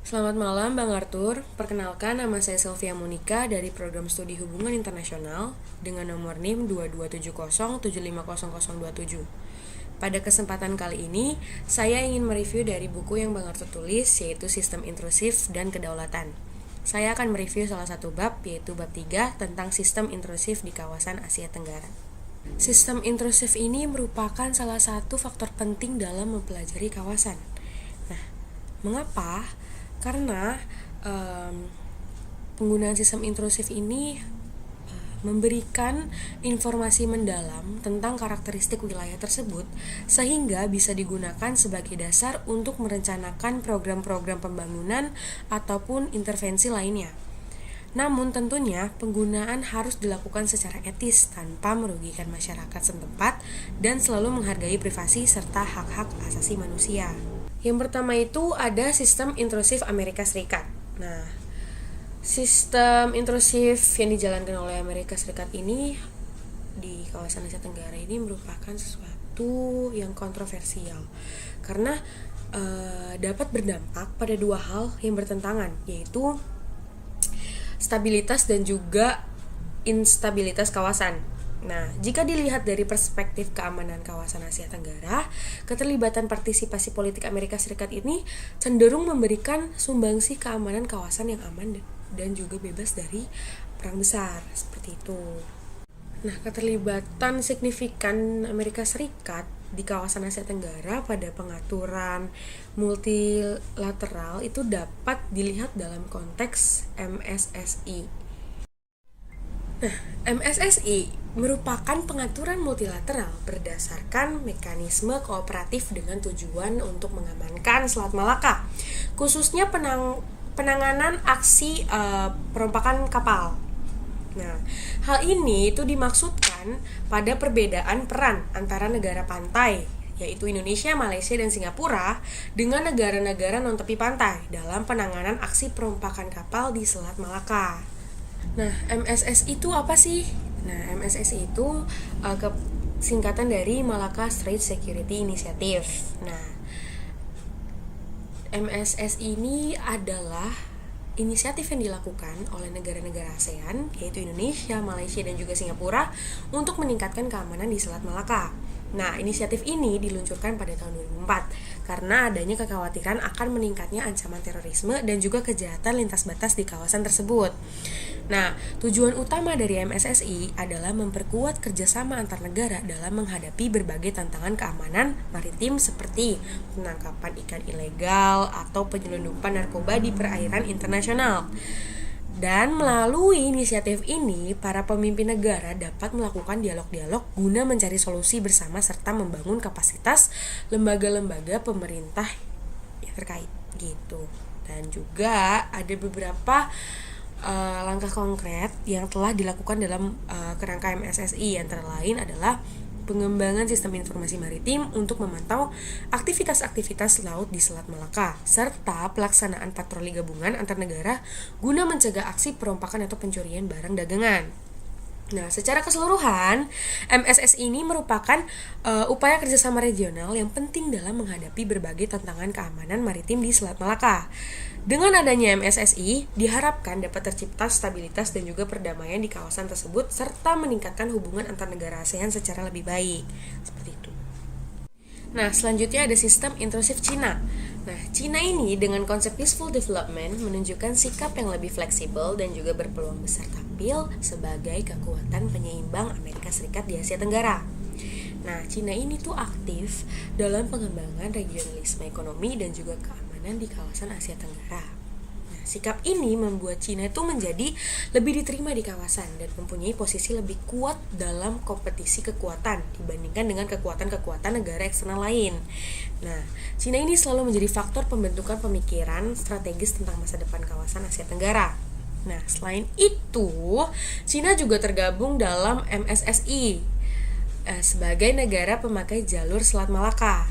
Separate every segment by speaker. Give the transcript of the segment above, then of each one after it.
Speaker 1: Selamat malam Bang Arthur, perkenalkan nama saya Sylvia Monica dari Program Studi Hubungan Internasional dengan nomor NIM 2270750027. Pada kesempatan kali ini, saya ingin mereview dari buku yang Bang Arthur tulis, yaitu Sistem Intrusif dan Kedaulatan. Saya akan mereview salah satu bab, yaitu bab 3 tentang sistem intrusif di kawasan Asia Tenggara. Sistem intrusif ini merupakan salah satu faktor penting dalam mempelajari kawasan. Nah, mengapa? Karena penggunaan sistem intrusif ini memberikan informasi mendalam tentang karakteristik wilayah tersebut sehingga bisa digunakan sebagai dasar untuk merencanakan program-program pembangunan ataupun intervensi lainnya. Namun tentunya penggunaan harus dilakukan secara etis tanpa merugikan masyarakat setempat dan selalu menghargai privasi serta hak-hak asasi manusia. Yang pertama itu ada sistem intrusif Amerika Serikat. Nah, sistem intrusif yang dijalankan oleh Amerika Serikat ini di kawasan Asia Tenggara ini merupakan sesuatu yang kontroversial karena dapat berdampak pada dua hal yang bertentangan, yaitu stabilitas dan juga instabilitas kawasan. Nah, jika dilihat dari perspektif keamanan kawasan Asia Tenggara, keterlibatan partisipasi politik Amerika Serikat ini cenderung memberikan sumbangsi keamanan kawasan yang aman dan juga bebas dari perang besar, seperti itu. Nah, keterlibatan signifikan Amerika Serikat di kawasan Asia Tenggara pada pengaturan multilateral itu dapat dilihat dalam konteks MSSI. Nah, MSSI merupakan pengaturan multilateral berdasarkan mekanisme kooperatif dengan tujuan untuk mengamankan Selat Malaka, khususnya penanganan aksi perompakan kapal. Nah, hal ini itu dimaksudkan pada perbedaan peran antara negara pantai, yaitu Indonesia, Malaysia, dan Singapura, dengan negara-negara non-tepi pantai dalam penanganan aksi perompakan kapal di Selat Malaka. Nah, MSSI itu apa sih? Nah, MSSI itu singkatan dari Malacca Strait Security Initiative. Nah, MSSI ini adalah inisiatif yang dilakukan oleh negara-negara ASEAN, yaitu Indonesia, Malaysia, dan juga Singapura, untuk meningkatkan keamanan di Selat Malaka. Nah, inisiatif ini diluncurkan pada tahun 2004 karena adanya kekhawatiran akan meningkatnya ancaman terorisme dan juga kejahatan lintas batas di kawasan tersebut. Nah, tujuan utama dari MSSI adalah memperkuat kerjasama antar negara dalam menghadapi berbagai tantangan keamanan maritim seperti penangkapan ikan ilegal atau penyelundupan narkoba di perairan internasional. Dan melalui inisiatif ini, para pemimpin negara dapat melakukan dialog-dialog guna mencari solusi bersama serta membangun kapasitas lembaga-lembaga pemerintah yang terkait gitu. Dan juga ada beberapa langkah konkret yang telah dilakukan dalam kerangka MSSI, antara lain adalah pengembangan sistem informasi maritim untuk memantau aktivitas-aktivitas laut di Selat Malaka, serta pelaksanaan patroli gabungan antar negara guna mencegah aksi perompakan atau pencurian barang dagangan. Nah, secara keseluruhan, MSSI ini merupakan upaya kerjasama regional yang penting dalam menghadapi berbagai tantangan keamanan maritim di Selat Malaka. Dengan adanya MSSI, diharapkan dapat tercipta stabilitas dan juga perdamaian di kawasan tersebut, serta meningkatkan hubungan antar negara ASEAN secara lebih baik. Seperti itu. Nah, selanjutnya ada sistem intrusif Cina. Nah, Cina ini dengan konsep peaceful development menunjukkan sikap yang lebih fleksibel dan juga berpeluang besar tampil sebagai kekuatan penyeimbang Amerika Serikat di Asia Tenggara. Nah, Cina ini tuh aktif dalam pengembangan regionalisme ekonomi dan juga keamanan di kawasan Asia Tenggara. Nah, sikap ini membuat Cina itu menjadi lebih diterima di kawasan dan mempunyai posisi lebih kuat dalam kompetisi kekuatan dibandingkan dengan kekuatan-kekuatan negara eksternal lain. Nah, Cina ini selalu menjadi faktor pembentukan pemikiran strategis tentang masa depan kawasan Asia Tenggara. Nah, selain itu, Cina juga tergabung dalam MSSI sebagai negara pemakai jalur Selat Malaka.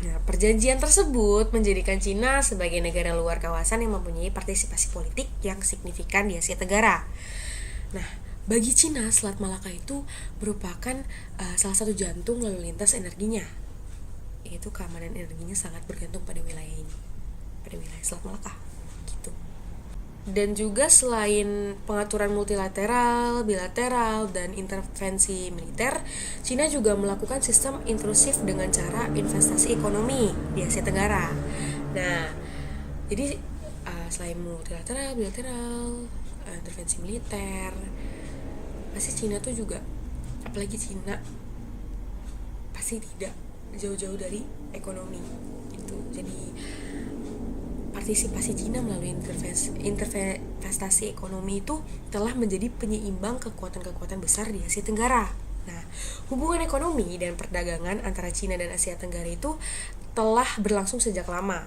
Speaker 1: Nah, perjanjian tersebut menjadikan Cina sebagai negara luar kawasan yang mempunyai partisipasi politik yang signifikan di Asia Tenggara. Nah, bagi Cina, Selat Malaka itu merupakan salah satu jantung lalu lintas energinya. Yaitu keamanan energinya sangat bergantung pada wilayah ini, pada wilayah Selat Malaka gitu. Dan juga selain pengaturan multilateral, bilateral, dan intervensi militer, Cina juga melakukan sistem intrusif dengan cara investasi ekonomi di Asia Tenggara. Nah, jadi selain multilateral, bilateral, intervensi militer, pasti Cina tuh juga, apalagi Cina pasti tidak jauh-jauh dari ekonomi itu. Jadi partisipasi Cina melalui investasi ekonomi itu telah menjadi penyeimbang kekuatan-kekuatan besar di Asia Tenggara. Nah, hubungan ekonomi dan perdagangan antara Cina dan Asia Tenggara itu telah berlangsung sejak lama.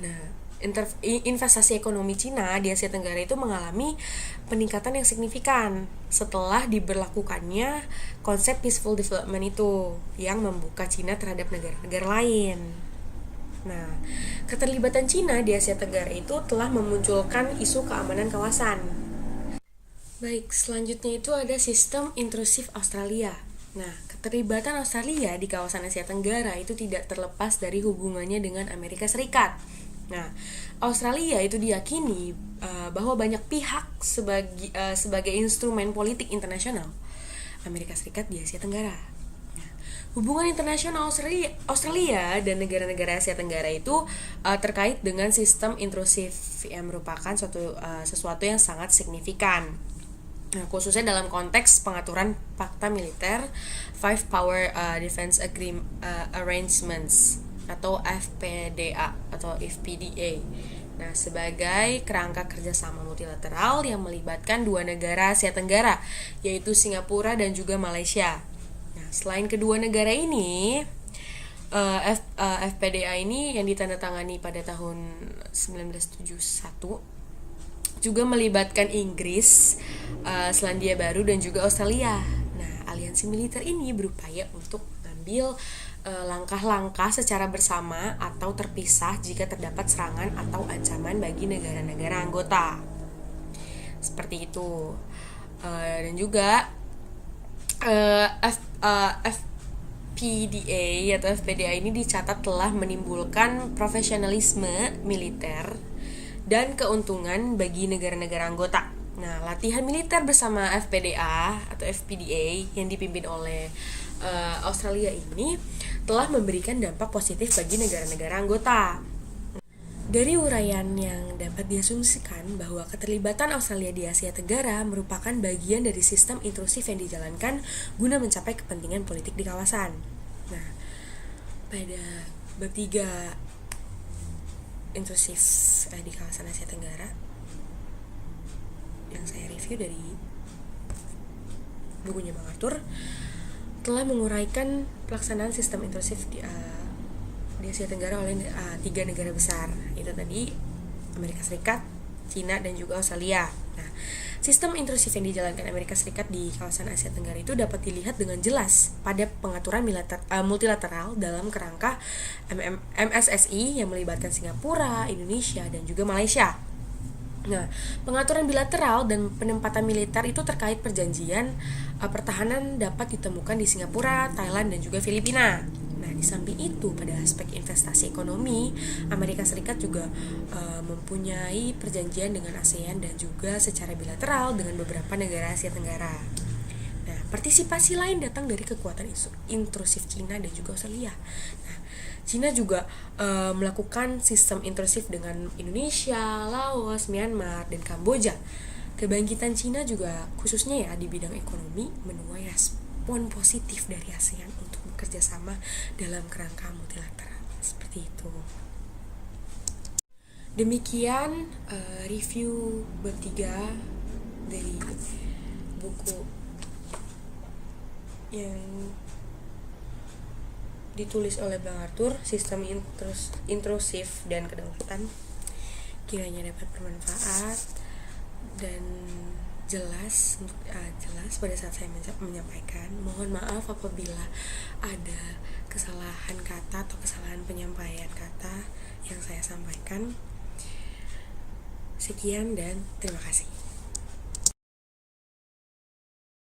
Speaker 1: Nah, investasi ekonomi Cina di Asia Tenggara itu mengalami peningkatan yang signifikan setelah diberlakukannya konsep peaceful development itu yang membuka Cina terhadap negara-negara lain. Nah, keterlibatan Cina di Asia Tenggara itu telah memunculkan isu keamanan kawasan. Baik, selanjutnya itu ada sistem intrusif Australia. Nah, keterlibatan Australia di kawasan Asia Tenggara itu tidak terlepas dari hubungannya dengan Amerika Serikat. Nah, Australia itu diyakini bahwa banyak pihak sebagai instrumen politik internasional Amerika Serikat di Asia Tenggara. Hubungan internasional Australia dan negara-negara Asia Tenggara itu terkait dengan sistem intrusif yang merupakan sesuatu yang sangat signifikan. Nah, khususnya dalam konteks pengaturan fakta militer Five Power Defense Arrangements atau FPDA atau FPDA. Nah, sebagai kerangka kerjasama multilateral yang melibatkan dua negara Asia Tenggara, yaitu Singapura dan juga Malaysia. Nah, selain kedua negara ini, FPDA ini yang ditandatangani pada tahun 1971 juga melibatkan Inggris, Selandia Baru dan juga Australia. Nah, aliansi militer ini berupaya untuk mengambil langkah-langkah secara bersama atau terpisah jika terdapat serangan atau ancaman bagi negara-negara anggota. Seperti itu. Dan juga FPDA atau FPDA ini dicatat telah menimbulkan profesionalisme militer dan keuntungan bagi negara-negara anggota. Nah, latihan militer bersama FPDA atau FPDA yang dipimpin oleh Australia ini telah memberikan dampak positif bagi negara-negara anggota. Dari uraian yang dapat diasumsikan bahwa keterlibatan Australia di Asia Tenggara merupakan bagian dari sistem intrusif yang dijalankan guna mencapai kepentingan politik di kawasan. Nah, pada bab 3 intrusif di kawasan Asia Tenggara yang saya review dari bukunya Bang Arthur telah menguraikan pelaksanaan sistem intrusif di Asia Tenggara oleh 3 negara besar. Itu tadi Amerika Serikat, Cina, dan juga Australia. Nah, sistem intrusif yang dijalankan Amerika Serikat di kawasan Asia Tenggara itu dapat dilihat dengan jelas pada pengaturan multilateral dalam kerangka MSSI yang melibatkan Singapura, Indonesia, dan juga Malaysia. Nah, pengaturan bilateral dan penempatan militer itu terkait perjanjian pertahanan dapat ditemukan di Singapura, Thailand, dan juga Filipina. Nah, di samping itu, pada aspek investasi ekonomi, Amerika Serikat juga mempunyai perjanjian dengan ASEAN dan juga secara bilateral dengan beberapa negara Asia Tenggara. Nah, partisipasi lain datang dari kekuatan intrusif Cina dan juga Australia. Nah, Cina juga melakukan sistem intrusif dengan Indonesia, Laos, Myanmar, dan Kamboja. Kebangkitan Cina juga khususnya ya di bidang ekonomi menuai respon positif dari ASEAN untuk bekerja sama dalam kerangka multilateral. Seperti itu. Demikian review bab 3 dari buku yang ditulis oleh Bang Arthur, Sistem Intrusif dan Kedaulatan. Kiranya dapat bermanfaat dan jelas pada saat saya menyampaikan. Mohon maaf apabila ada kesalahan kata atau kesalahan penyampaian kata yang saya sampaikan. Sekian dan terima kasih.